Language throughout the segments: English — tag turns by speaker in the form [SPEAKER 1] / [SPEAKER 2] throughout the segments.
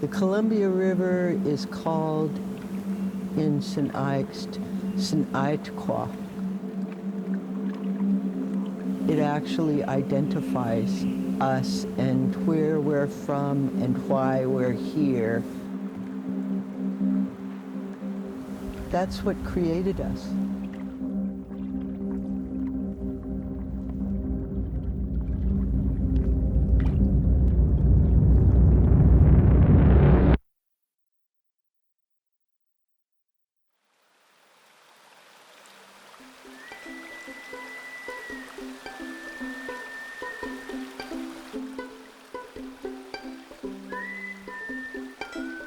[SPEAKER 1] The Columbia River is called in Sinixt Shwan-Etk-Qwa. It actually identifies us and where we're from and why we're here. That's what created us.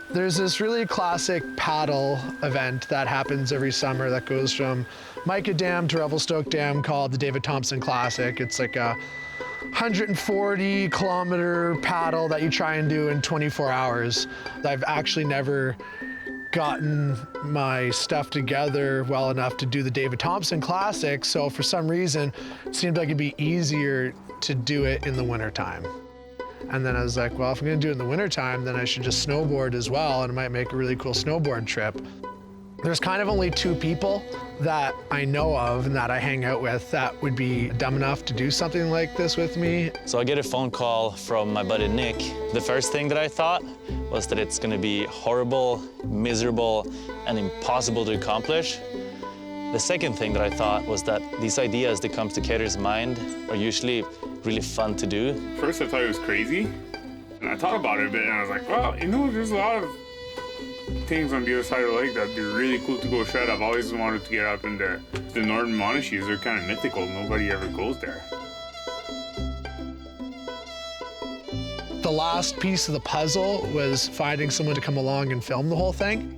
[SPEAKER 2] There's this really classic paddle event that happens every summer that goes from Mica Dam to Revelstoke Dam called the David Thompson Classic. It's like a 140-kilometer paddle that you try and do in 24 hours. I've actually never gotten my stuff together well enough to do the David Thompson Classic, so for some reason, it seemed like it'd be easier to do it in the wintertime. And then I was like, well, if I'm gonna do it in the wintertime, then I should just snowboard as well, and it might make a really cool snowboard trip. There's kind of only 2 people that I know of and that I hang out with that would be dumb enough to do something like this with me.
[SPEAKER 3] So I get a phone call from my buddy Nick. The first thing that I thought was that it's gonna be horrible, miserable, and impossible to accomplish. The second thing that I thought was that these ideas that come to Khattar's mind are usually really fun to do.
[SPEAKER 4] First I thought it was crazy, and I thought about it a bit, and I was like, well, you know, there's a lot of things on the other side of the lake that'd be really cool to go shred. I've always wanted to get up in the northern Monashees. They're kind of mythical. Nobody ever goes there.
[SPEAKER 2] The last piece of the puzzle was finding someone to come along and film the whole thing.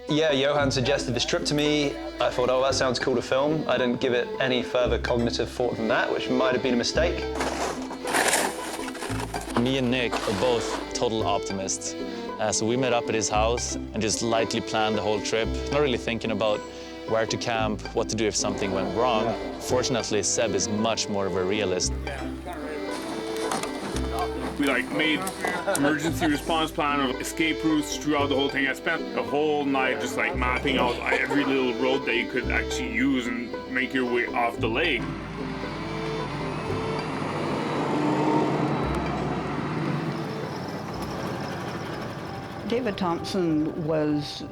[SPEAKER 5] Yeah, Johan suggested this trip to me. I thought, oh, that sounds cool to film. I didn't give it any further cognitive thought than that, which might have been a mistake.
[SPEAKER 3] Me and Nick are both total optimists. So we met up at his house and just lightly planned the whole trip, not really thinking about where to camp, what to do if something went wrong. Fortunately, Seb is much more of a realist.
[SPEAKER 4] We made emergency response plan of escape routes throughout the whole thing. I spent the whole night just mapping out every little road that you could actually use and make your way off the lake.
[SPEAKER 6] David Thompson was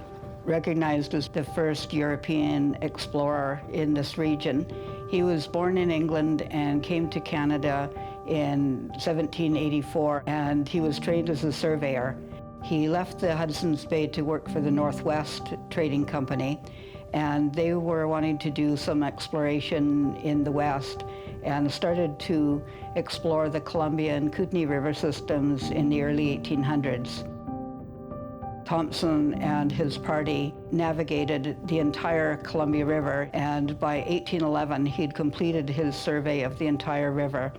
[SPEAKER 6] recognized as the first European explorer in this region. He was born in England and came to Canada in 1784, and he was trained as a surveyor. He left the Hudson's Bay to work for the Northwest Trading Company, and they were wanting to do some exploration in the West and started to explore the Columbia and Kootenay River systems in the early 1800s. Thompson and his party navigated the entire Columbia River, and by 1811, he'd completed his survey of the entire river.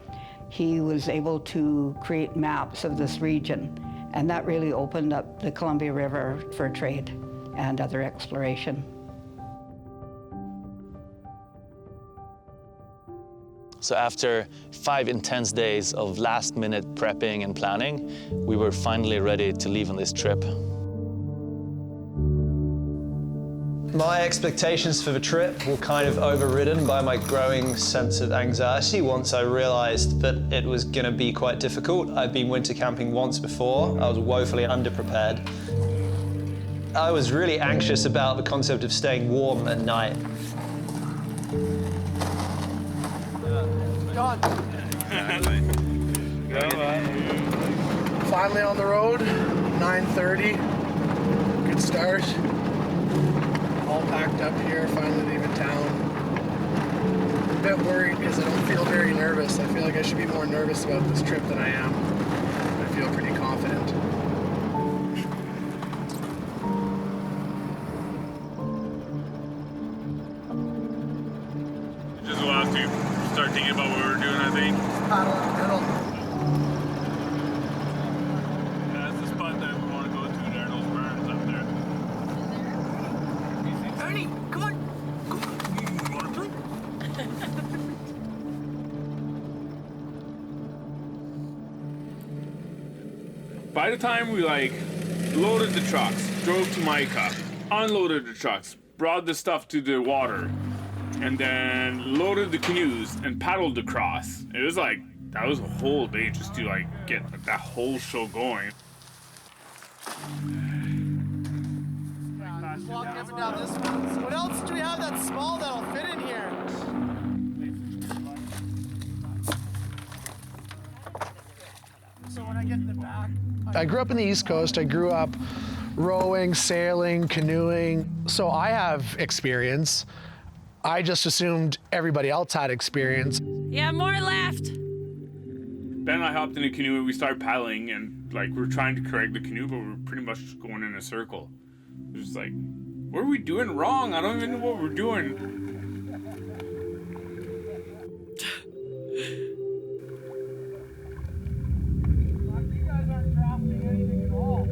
[SPEAKER 6] He was able to create maps of this region, and that really opened up the Columbia River for trade and other exploration.
[SPEAKER 3] So after 5 intense days of last-minute prepping and planning, we were finally ready to leave on this trip.
[SPEAKER 5] My expectations for the trip were kind of overridden by my growing sense of anxiety once I realized that it was going to be quite difficult. I'd been winter camping once before. I was woefully underprepared. I was really anxious about the concept of staying warm at night.
[SPEAKER 2] John. Finally on the road, 9:30. Good start. All packed up here, finally leaving town. I'm a bit worried because I don't feel very nervous. I feel like I should be more nervous about this trip than I am. I feel pretty confident.
[SPEAKER 4] Just allow us to start thinking about what we're doing, I think.
[SPEAKER 2] Paddle in the middle.
[SPEAKER 4] That's the spot that we want to go to there, those burns up there.
[SPEAKER 7] Ernie, come on. Go. You want to play?
[SPEAKER 4] By the time we like loaded the trucks, drove to Mica, unloaded the trucks, brought the stuff to the water, and then loaded the canoes and paddled across. It was like, that was a whole day just to like get that whole show going.
[SPEAKER 8] Walking up and down this one. What else do we have that's small that'll fit in here? So when I get in the back...
[SPEAKER 2] I grew up in the East Coast. I grew up rowing, sailing, canoeing. So I have experience. I just assumed everybody else had experience.
[SPEAKER 9] Yeah, more left.
[SPEAKER 4] Ben and I hopped in a canoe and we started paddling and like we're trying to correct the canoe, but we're pretty much just going in a circle. It was like, what are we doing wrong? I don't even know what we're doing.
[SPEAKER 8] You guys aren't drafting anything at all.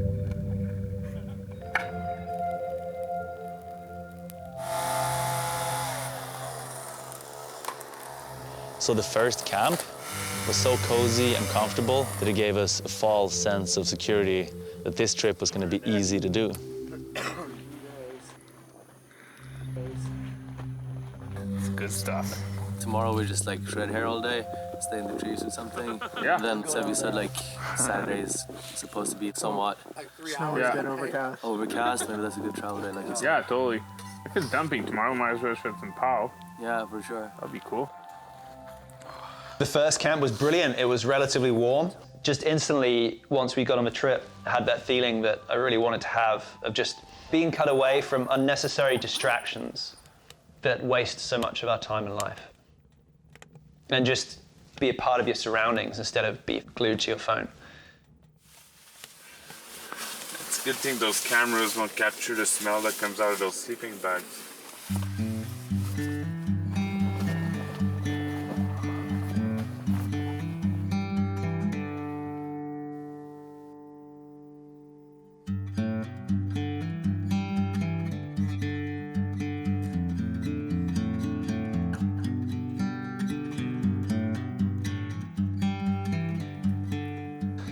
[SPEAKER 3] So the first camp was so cozy and comfortable that it gave us a false sense of security that this trip was going to be easy to do.
[SPEAKER 4] It's good stuff.
[SPEAKER 10] Tomorrow we just like shred hair all day, stay in the trees or something.
[SPEAKER 4] Yeah.
[SPEAKER 10] Then Sebi said like Saturday's supposed to be somewhat overcast. Maybe that's a good travel day, like you said.
[SPEAKER 4] Yeah, totally. If it's dumping tomorrow, might as well shred some pow.
[SPEAKER 10] Yeah, for sure.
[SPEAKER 4] That'd be cool.
[SPEAKER 5] The first camp was brilliant. It was relatively warm. Just instantly, once we got on the trip, I had that feeling that I really wanted to have of just being cut away from unnecessary distractions that waste so much of our time in life. And just be a part of your surroundings instead of be glued to your phone.
[SPEAKER 4] It's a good thing those cameras won't capture the smell that comes out of those sleeping bags.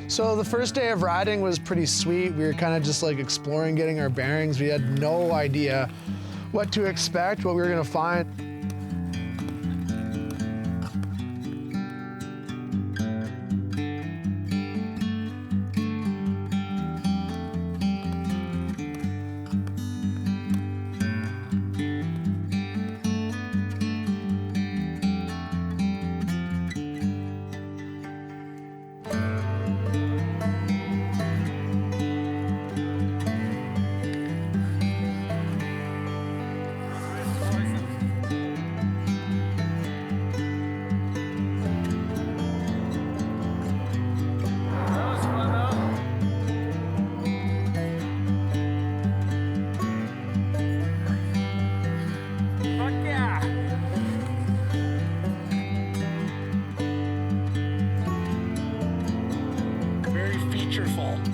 [SPEAKER 2] So the first day of riding was pretty sweet. We were kind of just like exploring, getting our bearings. We had no idea what to expect, what we were gonna find.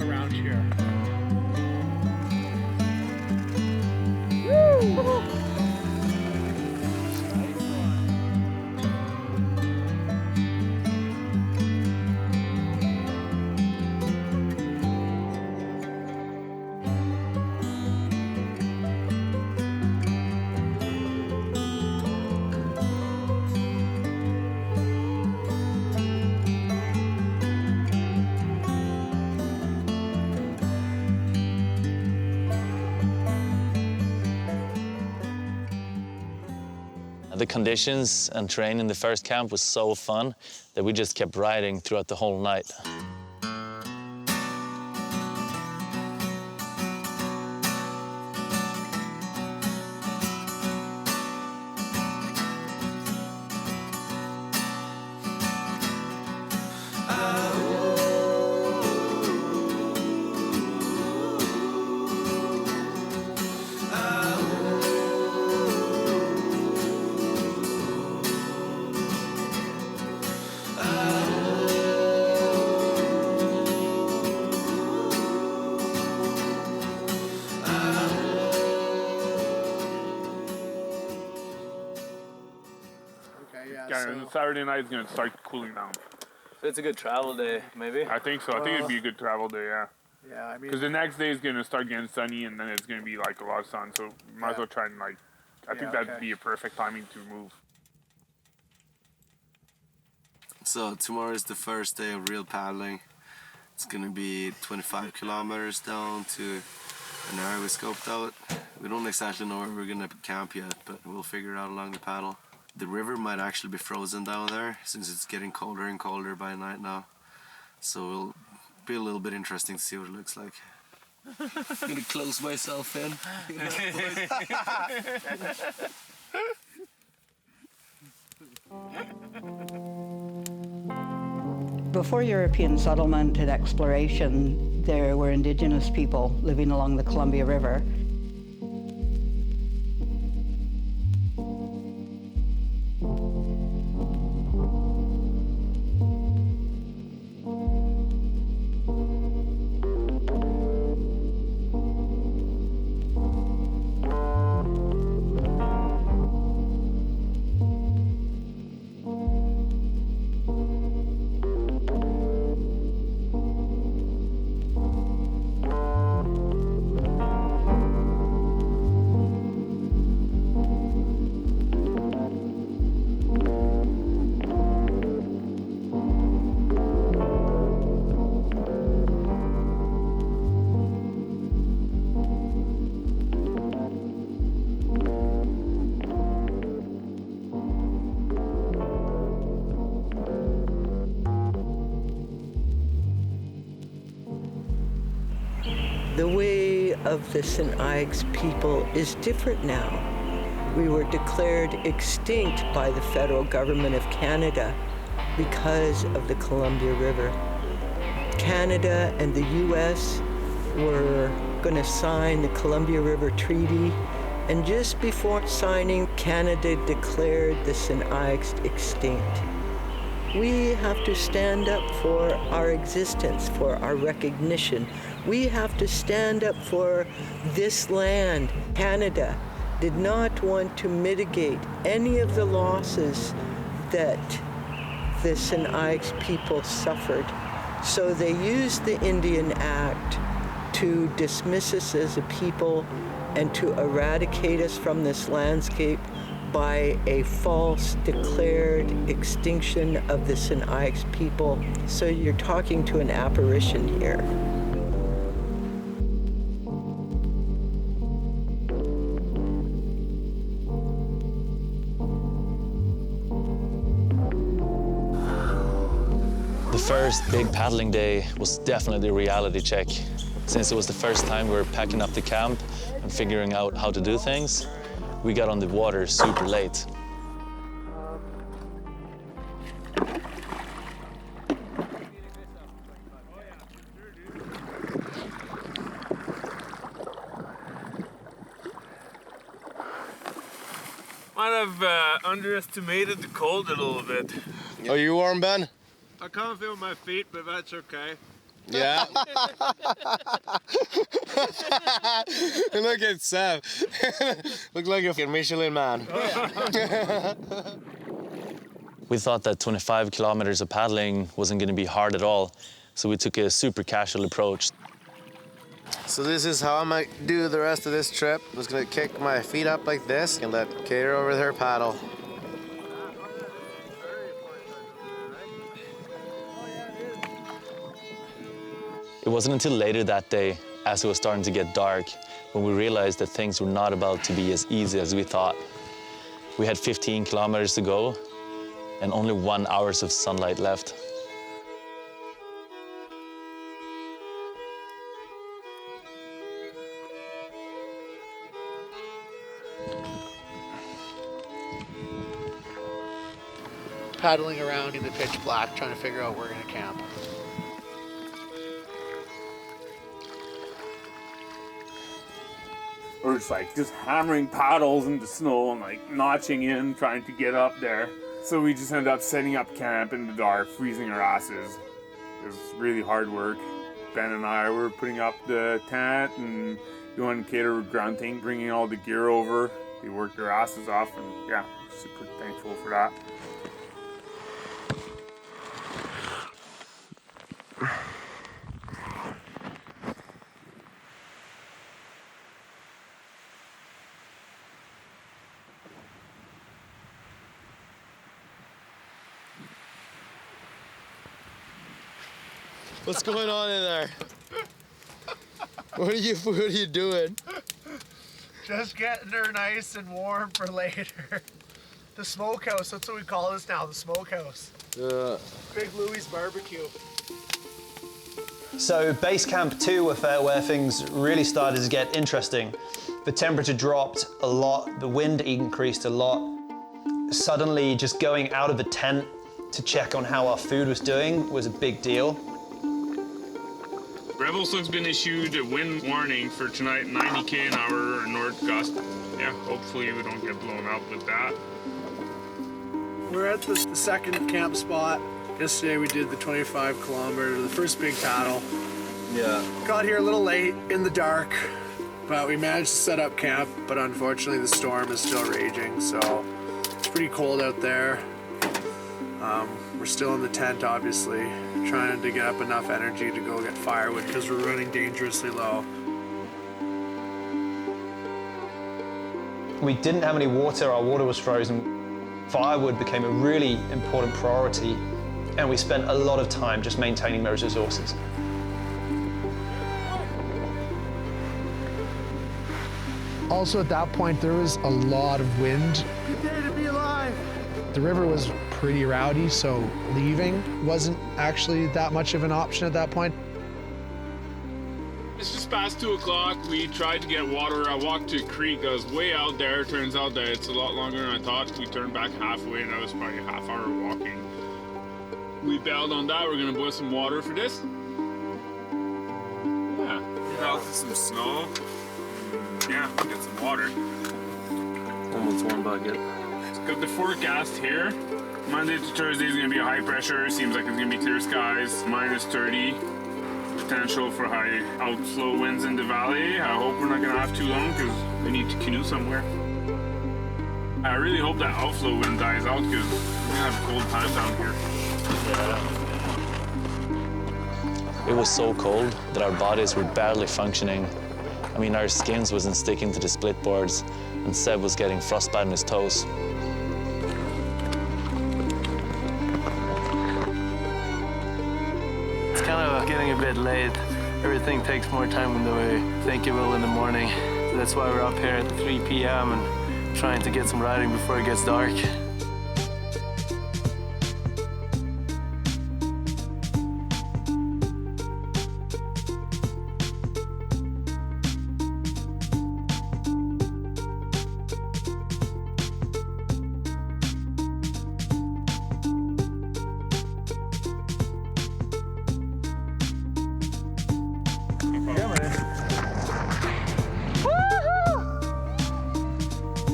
[SPEAKER 2] Around here.
[SPEAKER 3] The conditions and terrain in the first camp was so fun that we just kept riding throughout the whole night.
[SPEAKER 4] Yeah, and Saturday night is gonna start cooling down.
[SPEAKER 10] It's a good travel day, maybe.
[SPEAKER 4] I think so. I think it'd be a good travel day, yeah.
[SPEAKER 8] Yeah, I mean,
[SPEAKER 4] Because the next day is going to start getting sunny, and then it's going to be like a lot of sun. So might as well try and like, I think that'd be a perfect timing to move.
[SPEAKER 10] So tomorrow is the first day of real paddling. It's gonna be 25 kilometers down to an area we scoped out. We don't exactly know where we're gonna camp yet, but we'll figure it out along the paddle. The river might actually be frozen down there since it's getting colder and colder by night now. So it'll be a little bit interesting to see what it looks like. I'm gonna close myself in.
[SPEAKER 6] Before European settlement and exploration, there were indigenous people living along the Columbia River.
[SPEAKER 1] The way of the Sinixt people is different now. We were declared extinct by the federal government of Canada because of the Columbia River. Canada and the US were going to sign the Columbia River Treaty, and just before signing, Canada declared the Sinixt extinct. We have to stand up for our existence, for our recognition. We have to stand up for this land. Canada did not want to mitigate any of the losses that the Sinixt people suffered. So they used the Indian Act to dismiss us as a people and to eradicate us from this landscape by a false declared extinction of the Sinixt people. So you're talking to an apparition here.
[SPEAKER 3] The first big paddling day was definitely a reality check. Since it was the first time we were packing up the camp and figuring out how to do things, we got on the water super late.
[SPEAKER 9] Might have underestimated the cold a little bit.
[SPEAKER 11] Are you warm, Ben?
[SPEAKER 9] I can't feel my feet, but that's okay.
[SPEAKER 11] Yeah. Look at Seb. Look like a Michelin man.
[SPEAKER 9] Oh, yeah.
[SPEAKER 3] We thought that 25 kilometers of paddling wasn't going to be hard at all, so we took a super casual approach.
[SPEAKER 11] So this is how I might do the rest of this trip. I'm just gonna kick my feet up like this and let Kater over there paddle.
[SPEAKER 3] It wasn't until later that day, as it was starting to get dark, when we realized that things were not about to be as easy as we thought. We had 15 kilometers to go and only 1 hour of sunlight left.
[SPEAKER 2] Paddling around in the pitch black, trying to figure out where we're gonna camp.
[SPEAKER 4] We're just hammering paddles into snow and like notching in, trying to get up there. So we just ended up setting up camp in the dark, freezing our asses. It was really hard work. Ben and I were putting up the tent, and Johan and Khattar were grunting, bringing all the gear over. They worked their asses off, and yeah, super thankful for that.
[SPEAKER 11] What's going on in there? What are you doing?
[SPEAKER 2] Just getting her nice and warm for later. The smokehouse, that's what we call this now, the smokehouse. Big Louie's barbecue.
[SPEAKER 5] So base camp 2 where things really started to get interesting. The temperature dropped a lot, the wind increased a lot. Suddenly just going out of the tent to check on how our food was doing was a big deal.
[SPEAKER 4] Revelstoke's been issued a wind warning for tonight, 90k an hour north gust. Yeah, hopefully we don't get blown out with that.
[SPEAKER 2] We're at the second camp spot. Yesterday we did the 25 kilometer, the first big paddle.
[SPEAKER 11] Yeah.
[SPEAKER 2] Got here a little late in the dark, but we managed to set up camp, but unfortunately the storm is still raging, so it's pretty cold out there. We're still in the tent, obviously, trying to get up enough energy to go get firewood because we're running dangerously low.
[SPEAKER 5] We didn't have any water, our water was frozen. Firewood became a really important priority, and we spent a lot of time just maintaining those resources.
[SPEAKER 2] Also at that point, there was a lot of wind.
[SPEAKER 8] Good day to be alive.
[SPEAKER 2] The river was pretty rowdy, so leaving wasn't actually that much of an option at that point.
[SPEAKER 4] It's just past 2 o'clock. We tried to get water. I walked to a creek that was way out there. Turns out that it's a lot longer than I thought. We turned back halfway, and that was probably a half-hour walking. We bailed on that. We're gonna boil some water for this. Yeah, melted some snow. Yeah, we'll get some water.
[SPEAKER 10] Almost one bucket.
[SPEAKER 4] Got the forecast here. Monday to Thursday is going to be a high pressure. Seems like it's going to be clear skies. Minus 30. Potential for high outflow winds in the valley. I hope we're not going to have too long because we need to canoe somewhere. I really hope that outflow wind dies out because we're going to have a cold time down here.
[SPEAKER 3] It was so cold that our bodies were barely functioning. I mean, our skins wasn't sticking to the split boards, and Seb was getting frostbite on his toes.
[SPEAKER 12] It's kind of getting a bit late. Everything takes more time than we think it will in the morning. So that's why we're up here at 3 p.m. and trying to get some riding before it gets dark.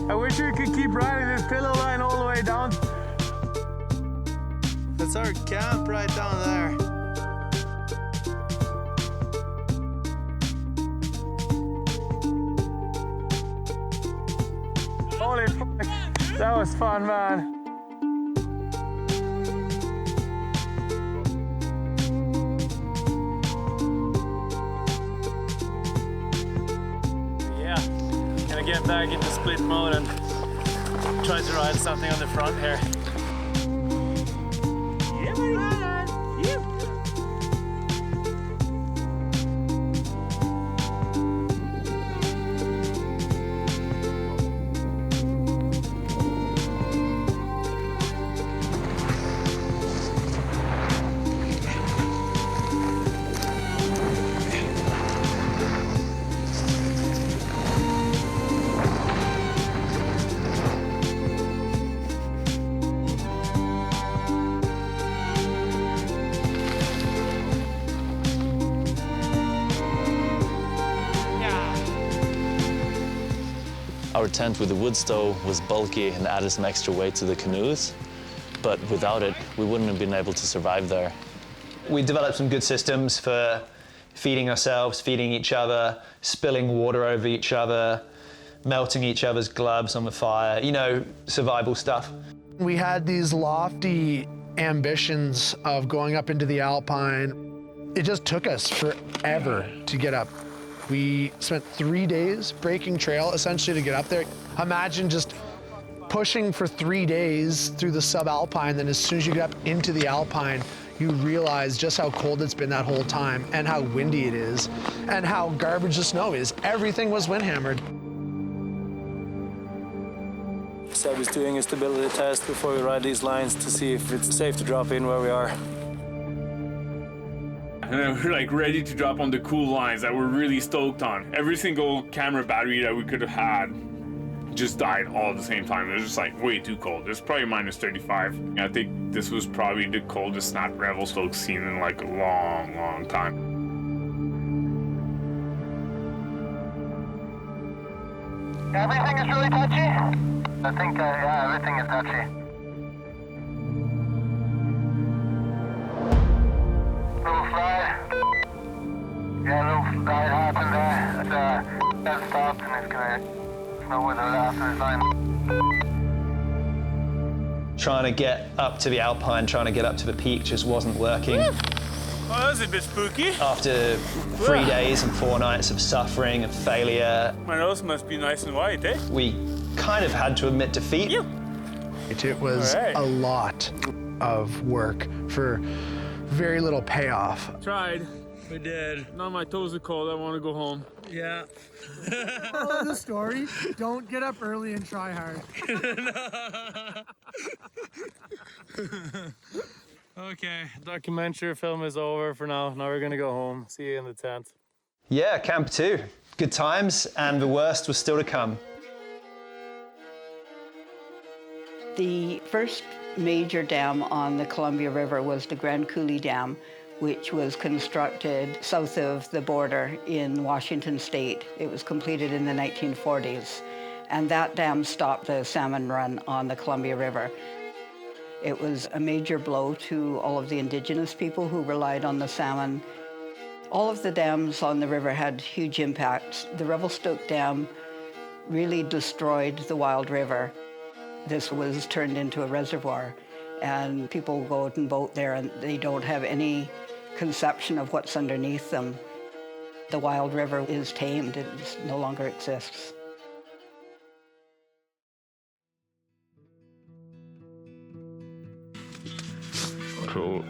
[SPEAKER 12] I wish we could keep riding this pillow line all the way down.
[SPEAKER 11] That's our camp right down there.
[SPEAKER 12] Holy fuck, that was fun, man. Gonna get back into split mode and try to ride something on the front here.
[SPEAKER 3] Our tent with the wood stove was bulky and added some extra weight to the canoes, but without it, we wouldn't have been able to survive there.
[SPEAKER 5] We developed some good systems for feeding ourselves, feeding each other, spilling water over each other, melting each other's gloves on the fire, you know, survival stuff.
[SPEAKER 2] We had these lofty ambitions of going up into the Alpine. It just took us forever to get up. We spent 3 days breaking trail essentially to get up there. Imagine just pushing for 3 days through the subalpine, then as soon as you get up into the Alpine, you realize just how cold it's been that whole time and how windy it is and how garbage the snow is. Everything was wind hammered.
[SPEAKER 12] Seb is doing a stability test before we ride these lines to see if it's safe to drop in where we are.
[SPEAKER 4] And then we're like ready to drop on the cool lines that we're really stoked on. Every single camera battery that we could have had just died all at the same time. It was just like way too cold. It's probably minus 35. I think this was probably the coldest snap Revelstoke's seen in like a long, long time.
[SPEAKER 8] Everything is really touchy? I think, yeah, everything is touchy. Little slide. Yeah, little slide happened there. That stopped and it's gonna snow with it after this line.
[SPEAKER 5] Trying to get up to the alpine, trying to get up to the peak just wasn't working.
[SPEAKER 9] Oh, that was a bit spooky.
[SPEAKER 5] After 3 days and 4 nights of suffering and failure,
[SPEAKER 9] My nose must be nice and white, eh?
[SPEAKER 5] we kind of had to admit defeat.
[SPEAKER 2] It was a lot of work for very little payoff.
[SPEAKER 9] Tried. We did. Now my toes are cold. I want to go home. Yeah.
[SPEAKER 8] Moral of the story, don't get up early and try hard.
[SPEAKER 12] Okay, documentary film is over for now. Now we're gonna go home. See you in the tent.
[SPEAKER 5] Yeah, Camp 2. Good times, and the worst was still to come.
[SPEAKER 6] The first major dam on the Columbia River was the Grand Coulee Dam, which was constructed south of the border in Washington State. It was completed in the 1940s, and that dam stopped the salmon run on the Columbia River. It was a major blow to all of the indigenous people who relied on the salmon. All of the dams on the river had huge impacts. The Revelstoke Dam really destroyed the wild river. This was turned into a reservoir, and people go out and boat there, and they don't have any conception of what's underneath them. The wild river is tamed. It no longer exists.
[SPEAKER 9] Cool.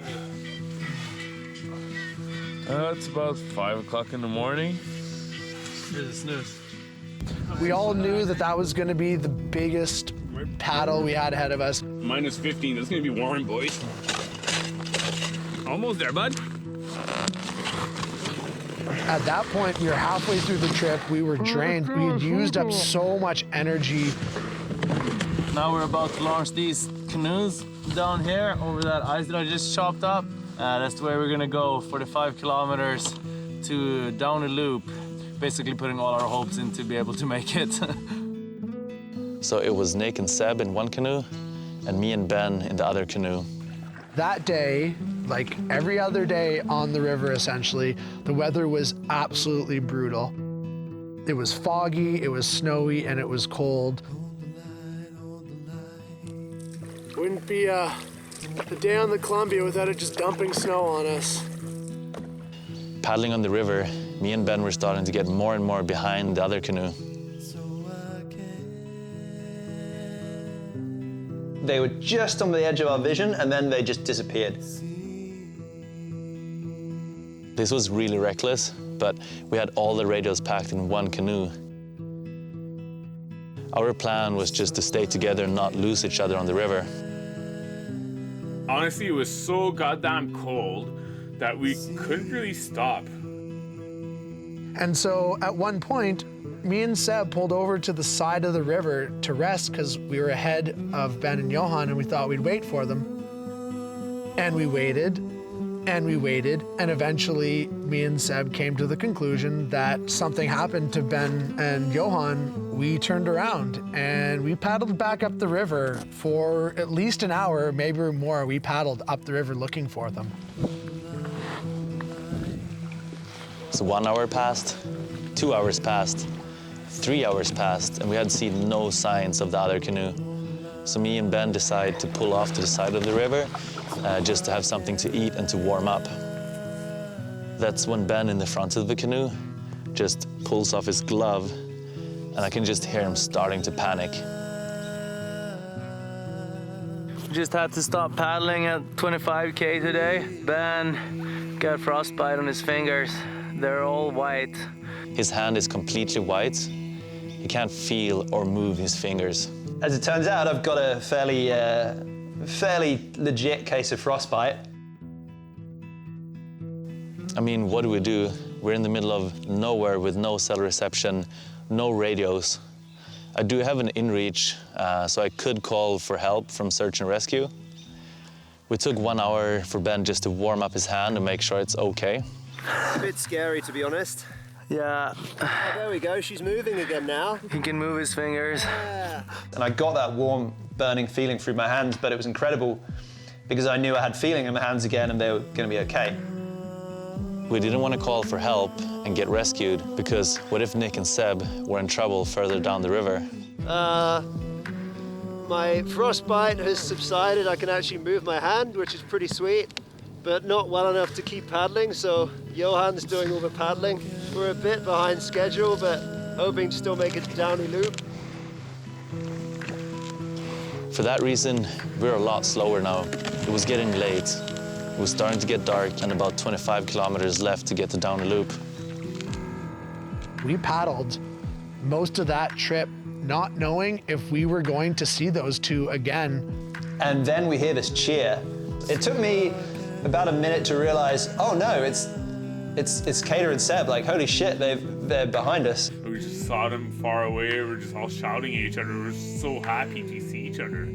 [SPEAKER 9] It's about 5 o'clock in the morning.
[SPEAKER 12] Here's the snooze.
[SPEAKER 2] We all knew that that was going to be the biggest paddle we had ahead of us.
[SPEAKER 4] Minus 15, that's gonna be warm, boys. Almost there, bud.
[SPEAKER 2] At that point, we were halfway through the trip. We were drained. We had used up so much energy.
[SPEAKER 12] Now we're about to launch these canoes down here over that ice that I just chopped up. That's the way we're gonna go for the 5 kilometers to down a loop, basically putting all our hopes in to be able to make it.
[SPEAKER 3] So it was Nick and Seb in one canoe, and me and Ben in the other canoe.
[SPEAKER 2] That day, like every other day on the river, essentially, the weather was absolutely brutal. It was foggy, it was snowy, and it was cold. Wouldn't be a day on the Columbia without it just dumping snow on us.
[SPEAKER 3] Paddling on the river, me and Ben were starting to get more and more behind the other canoe.
[SPEAKER 5] They were just on the edge of our vision, and then they just disappeared.
[SPEAKER 3] This was really reckless, but we had all the radios packed in one canoe. Our plan was just to stay together and not lose each other on the river.
[SPEAKER 4] Honestly, it was so goddamn cold that we couldn't really stop.
[SPEAKER 2] And so at one point, me and Seb pulled over to the side of the river to rest because we were ahead of Ben and Johan, and we thought we'd wait for them. And we waited, and we waited, and eventually me and Seb came to the conclusion that something happened to Ben and Johan. We turned around and we paddled back up the river for at least an hour, maybe more. We paddled up the river looking for them.
[SPEAKER 3] So 1 hour passed, 2 hours passed, 3 hours passed, and we had seen no signs of the other canoe. So me and Ben decided to pull off to the side of the river just to have something to eat and to warm up. That's when Ben in the front of the canoe just pulls off his glove, and I can just hear him starting to panic.
[SPEAKER 12] Just had to stop paddling at 25K today. Ben got frostbite on his fingers. They're all white.
[SPEAKER 3] His hand is completely white. He can't feel or move his fingers.
[SPEAKER 5] As it turns out, I've got a fairly legit case of frostbite.
[SPEAKER 3] I mean, what do? We're in the middle of nowhere with no cell reception, no radios. I do have an inReach, so I could call for help from search and rescue. We took 1 hour for Ben just to warm up his hand and make sure it's okay.
[SPEAKER 11] A bit scary, to be honest.
[SPEAKER 12] Yeah.
[SPEAKER 11] Oh, there we go, she's moving again now.
[SPEAKER 12] He can move his fingers.
[SPEAKER 11] Yeah.
[SPEAKER 5] And I got that warm, burning feeling through my hands, but it was incredible because I knew I had feeling in my hands again and they were going to be okay.
[SPEAKER 3] We didn't want to call for help and get rescued because what if Nick and Seb were in trouble further down the river?
[SPEAKER 11] My frostbite has subsided. I can actually move my hand, which is pretty sweet, but not well enough to keep paddling, so Johan's doing all the paddling. We're a bit behind schedule, but hoping to still make it to Downie Loop.
[SPEAKER 3] For that reason, we're a lot slower now. It was getting late. It was starting to get dark and about 25 kilometers left to get to Downie Loop.
[SPEAKER 2] We paddled most of that trip not knowing if we were going to see those two again.
[SPEAKER 5] And then we hear this cheer. It took me about a minute to realize, oh no, it's Khattar and Seb. Like, holy shit, they're behind us.
[SPEAKER 4] We just saw them far away. We're just all shouting at each other. We're so happy to see each other.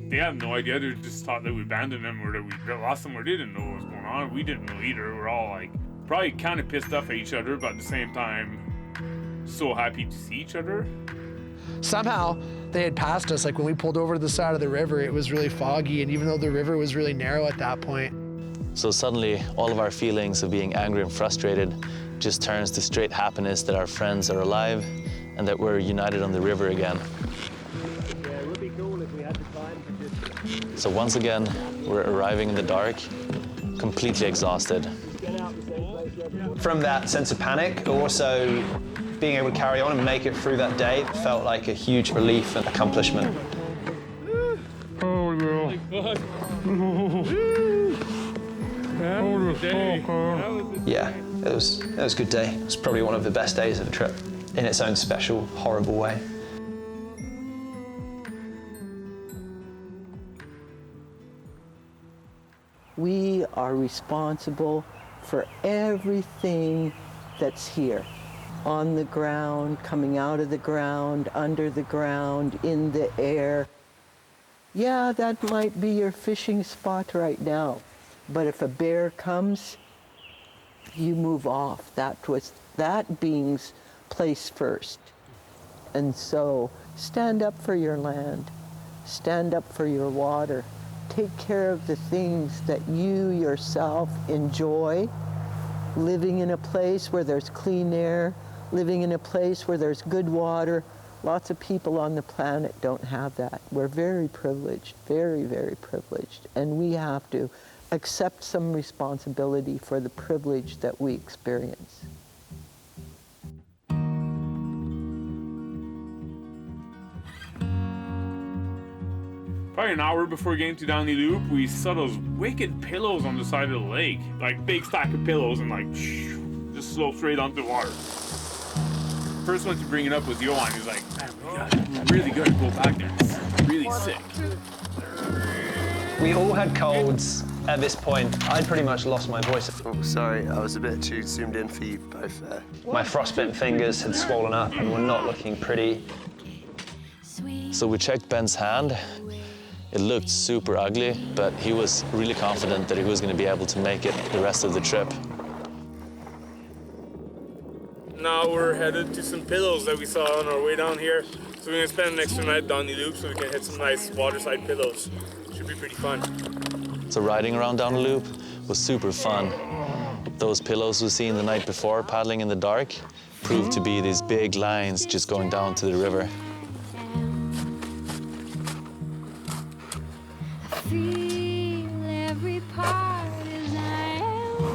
[SPEAKER 4] They have no idea. They just thought that we abandoned them or that we lost them or they didn't know what was going on. We didn't know either. We're all like probably kind of pissed off at each other, but at the same time, so happy to see each other.
[SPEAKER 2] Somehow they had passed us. Like when we pulled over to the side of the river, it was really foggy, and even though the river was really narrow at that point.
[SPEAKER 3] So suddenly, all of our feelings of being angry and frustrated just turns to straight happiness that our friends are alive and that we're united on the river again.
[SPEAKER 11] Yeah, it would be cool if we had the time to just...
[SPEAKER 3] So once again, we're arriving in the dark, completely exhausted.
[SPEAKER 5] From that sense of panic, also being able to carry on and make it through that day felt like a huge relief and accomplishment.
[SPEAKER 9] Oh, girl.
[SPEAKER 5] Yeah, it was a good day. It was probably one of the best days of the trip in its own special, horrible way.
[SPEAKER 1] We are responsible for everything that's here. On the ground, coming out of the ground, under the ground, in the air. Yeah, that might be your fishing spot right now. But if a bear comes, you move off. That was that being's place first. And so stand up for your land. Stand up for your water. Take care of the things that you yourself enjoy. Living in a place where there's clean air, living in a place where there's good water. Lots of people on the planet don't have that. We're very privileged, very, very privileged. And we have to accept some responsibility for the privilege that we experience.
[SPEAKER 4] Probably an hour before getting to Downie Loop, we saw those wicked pillows on the side of the lake. Like big stack of pillows and like just slope straight onto the water. First one to bring it up was Johan. He was like, man, we really gotta go back there. It's really sick.
[SPEAKER 5] We all had colds at this point. I'd pretty much lost my voice.
[SPEAKER 11] Oh, sorry, I was a bit too zoomed in for you both there.
[SPEAKER 5] My frostbitten fingers had swollen up and were not looking pretty.
[SPEAKER 3] So we checked Ben's hand. It looked super ugly, but he was really confident that he was going to be able to make it the rest of the trip.
[SPEAKER 9] Now we're headed to some pillows that we saw on our way down here. So we're gonna spend an extra night down the loop so we can hit some nice waterside pillows. Should be pretty fun.
[SPEAKER 3] So riding around Downie Loop was super fun. Those pillows we seen the night before paddling in the dark proved to be these big lines just going down to the river.
[SPEAKER 13] Feel every part as I am.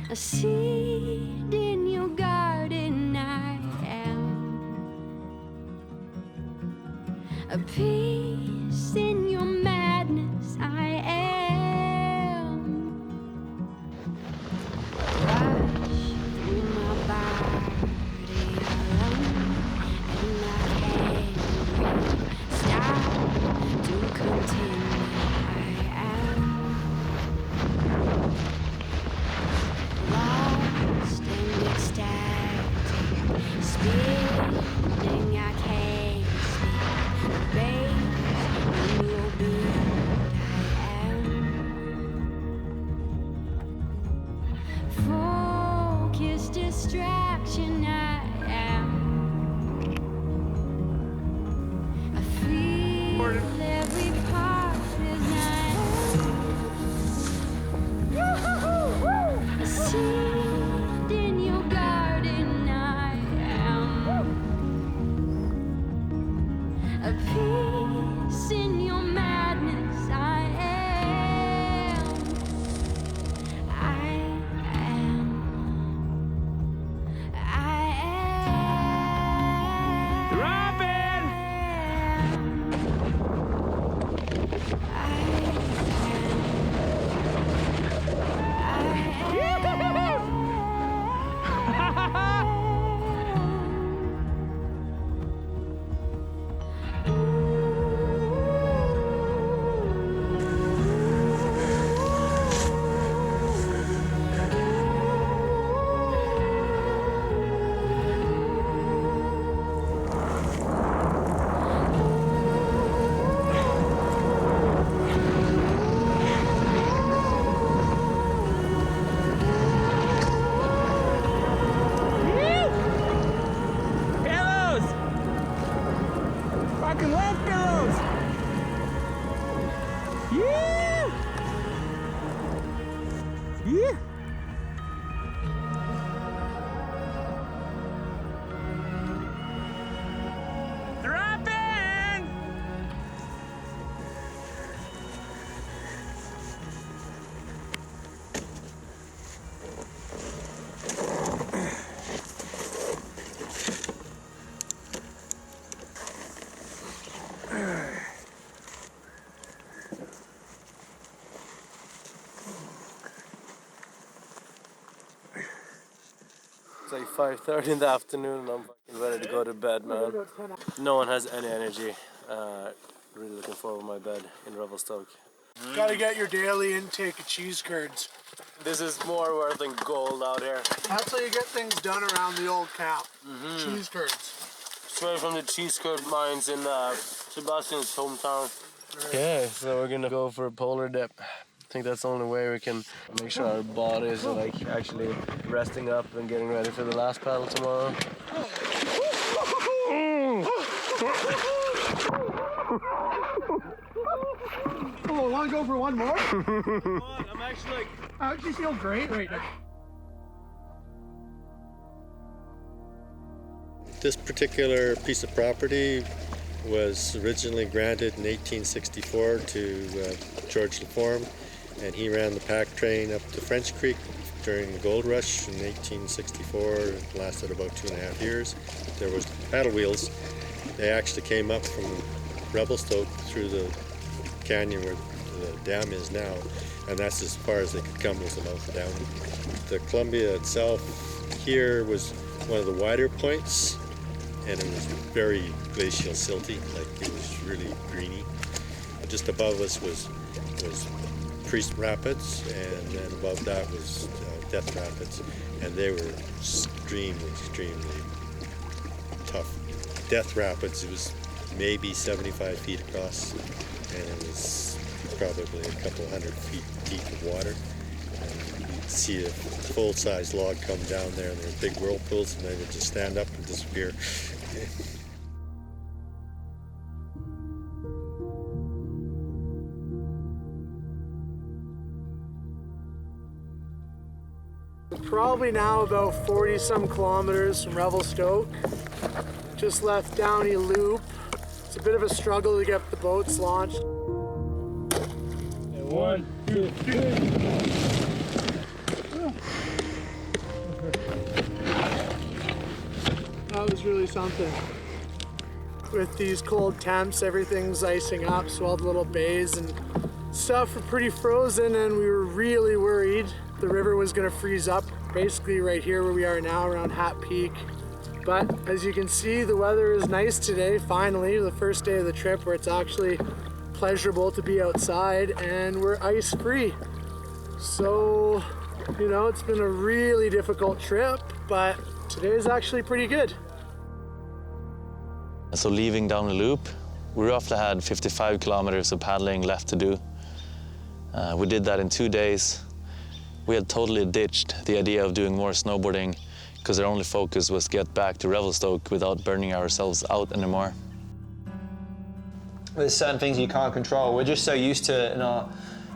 [SPEAKER 13] A seed in your garden I am. A peace in your madness, I am. Rush through my body alone, and I can't stop to continue. I am lost and ecstatic, spinning. I can't sleep, babe. When you'll be, I am focused distraction. I am. I feel every part as I am. A seed in your garden. I am. A peace in your madness. I am. I am. I am.
[SPEAKER 7] Robin! Pillows! Fucking wet pillows! Yeah! Yeah! Drop in!
[SPEAKER 12] It's like 5:30 in the afternoon and I'm fucking ready to go to bed, man. No one has any energy. Really looking forward to my bed in Revelstoke.
[SPEAKER 2] Gotta get your daily intake of cheese curds.
[SPEAKER 12] This is more worth than gold out here.
[SPEAKER 2] That's how you get things done around the old camp. Cheese curds.
[SPEAKER 12] Straight from the cheese curd mines in Sebastian's hometown. Okay, so we're gonna go for a polar dip. I think that's the only way we can make sure our bodies are like actually resting up and getting ready for the last paddle tomorrow.
[SPEAKER 2] Oh, wanna go for one more?
[SPEAKER 12] I'm actually like...
[SPEAKER 2] I actually feel great right now.
[SPEAKER 14] This particular piece of property was originally granted in 1864 to George Laforme, and he ran the pack train up to French Creek during the gold rush in 1864. It lasted about 2.5 years. There was paddle wheels. They actually came up from Revelstoke through the canyon where the dam is now, and that's as far as they could come was the mouth of Downie. The Columbia itself here was one of the wider points, and it was very glacial silty, like it was really greeny. Just above us was Priest Rapids, and then above that was Death Rapids, and they were extremely tough. Death Rapids, it was maybe 75 feet across, and it was probably a couple hundred feet deep of water. And you'd see a full-size log come down there, and there were big whirlpools, and they would just stand up and disappear.
[SPEAKER 2] Probably now about 40-some kilometers from Revelstoke. Just left Downie Loop. It's a bit of a struggle to get the boats launched.
[SPEAKER 7] 1, 2, 3.
[SPEAKER 2] That was really something. with these cold temps, everything's icing up, so all the little bays and stuff were pretty frozen, and we were really worried the river was gonna freeze up, basically right here where we are now, around Hat Peak. But as you can see, the weather is nice today, finally, the first day of the trip where it's actually pleasurable to be outside, and we're ice-free. So, you know, it's been a really difficult trip, but today is actually pretty good.
[SPEAKER 3] So leaving down the loop, we roughly had 55 kilometers of paddling left to do. We did that in 2 days. We had totally ditched the idea of doing more snowboarding because our only focus was get back to Revelstoke without burning ourselves out anymore.
[SPEAKER 5] There's certain things you can't control. We're just so used to it in our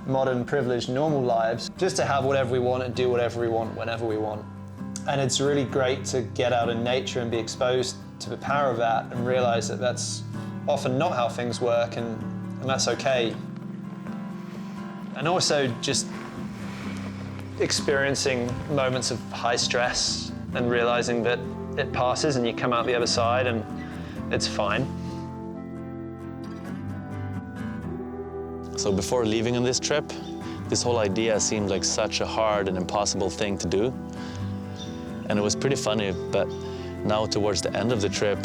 [SPEAKER 5] modern, privileged, normal lives, just to have whatever we want and do whatever we want whenever we want. And it's really great to get out in nature and be exposed to the power of that and realize that that's often not how things work, and that's okay. And also just experiencing moments of high stress and realizing that it passes and you come out the other side and it's fine.
[SPEAKER 3] So before leaving on this trip, this whole idea seemed like such a hard and impossible thing to do. And it was pretty funny, but now towards the end of the trip,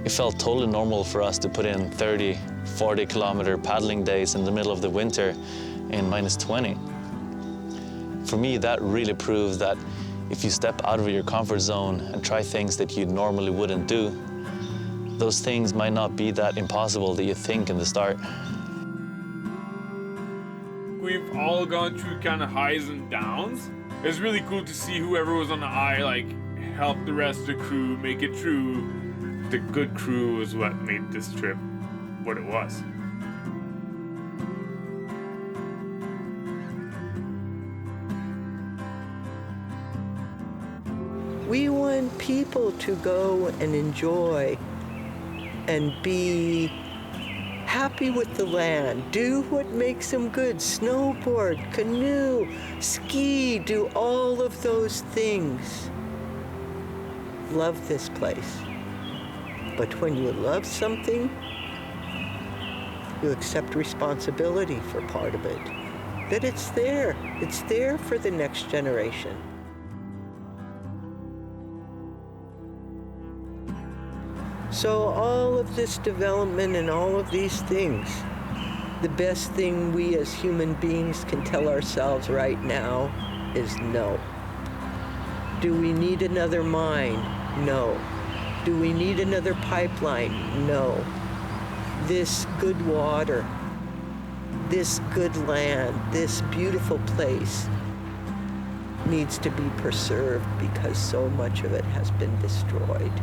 [SPEAKER 3] it felt totally normal for us to put in 30, 40 kilometer paddling days in the middle of the winter in -20. For me, that really proves that if you step out of your comfort zone and try things that you normally wouldn't do, those things might not be that impossible that you think in the start.
[SPEAKER 4] We've all gone through kind of highs and downs. It's really cool to see whoever was on the eye, like, help the rest of the crew make it through. The good crew is what made this trip what it was.
[SPEAKER 1] We want people to go and enjoy and be happy with the land, do what makes them good, snowboard, canoe, ski, do all of those things. Love this place. But when you love something, you accept responsibility for part of it. That it's there for the next generation. So all of this development and all of these things, the best thing we as human beings can tell ourselves right now is no. Do we need another mine? No. Do we need another pipeline? No. This good water, this good land, this beautiful place needs to be preserved because so much of it has been destroyed.